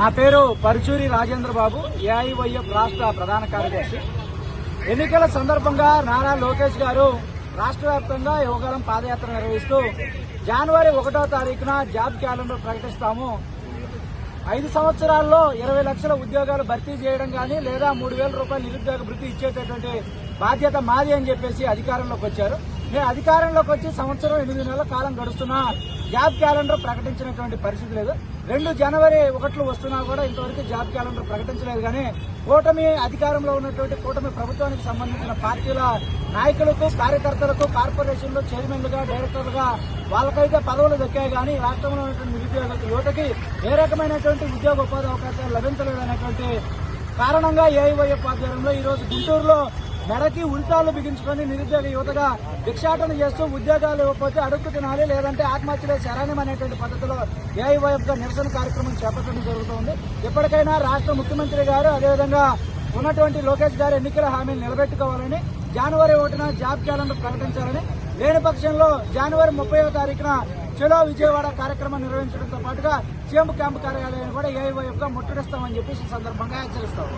నా పేరు పరుచూరి రాజేంద్ర బాబు, ఏఐవైఎఫ్ రాష్ట్ర ప్రధాన కార్యదర్శి. ఎన్నికల సందర్భంగా నారా లోకేష్ గారు రాష్ట్ర వ్యాప్తంగా యువగలం పాదయాత్ర నిర్వహిస్తూ జనవరి 1వ తారీఖున జాబ్ క్యాలెండర్ ప్రకటిస్తాము, 5 సంవత్సరాల్లో 20 లక్షల ఉద్యోగాలు భర్తీ చేయడం కానీ లేదా 3,000 రూపాయలు నిరుద్యోగ భృతి ఇచ్చేటటువంటి బాధ్యత మాది అని చెప్పేసి అధికారంలోకి వచ్చారు. నేను అధికారంలోకి వచ్చి సంవత్సరం 8 నెలల కాలం గడుస్తున్నా జాబ్ క్యాలెండర్ ప్రకటించినటువంటి పరిస్థితి లేదు. 2 జనవరి 1 వస్తున్నా కూడా ఇంతవరకు జాబ్ క్యాలెండర్ ప్రకటించలేదు. కానీ కూటమి అధికారంలో ఉన్నటువంటి కూటమి ప్రభుత్వానికి సంబంధించిన పార్టీల నాయకులకు, కార్యకర్తలకు, కార్పొరేషన్లు చైర్మన్లుగా, డైరెక్టర్లుగా వాళ్ళకైతే పదవులు దక్కాయి. కానీ రాష్ట్రంలో ఉన్నటువంటి నిరుద్యోగ యువతకి ఏ రకమైనటువంటి ఉద్యోగ ఉపాధి అవకాశాలు లభించలేదనేటువంటి కారణంగా ఏఐవైఎఫ్ ఆధ్వర్యంలో ఈ రోజు గుంటూరులో మెడకి ఉరితాళ్లు బిగించుకొని నిరుద్యోగ యువతగా భిక్షాటన చేస్తూ ఉద్యోగాలు ఇవ్వకపోతే అడుగు తినాలి, లేదంటే ఆత్మహత్యలే శరణ్యం అనేటువంటి పద్ధతిలో ఏఐవైఎఫ్ గా నిరసన కార్యక్రమం చేపట్టడం జరుగుతోంది. ఇప్పటికైనా రాష్ట్ర ముఖ్యమంత్రి గారు, అదేవిధంగా ఉన్నటువంటి లోకేష్ గారు ఎన్నికల హామీలు నిలబెట్టుకోవాలని, జనవరి 1న జాబ్ క్యాలెండర్ ప్రకటించాలని, లేని పక్షంలో జనవరి 30వ తారీఖున చలో విజయవాడ కార్యక్రమం నిర్వహించడంతో పాటుగా సీఎం క్యాంపు కార్యాలయాన్ని కూడా ఏఐవైఎఫ్ గా ముట్టడిస్తామని చెప్పేసి సందర్భంగా హెచ్చరిస్తాం.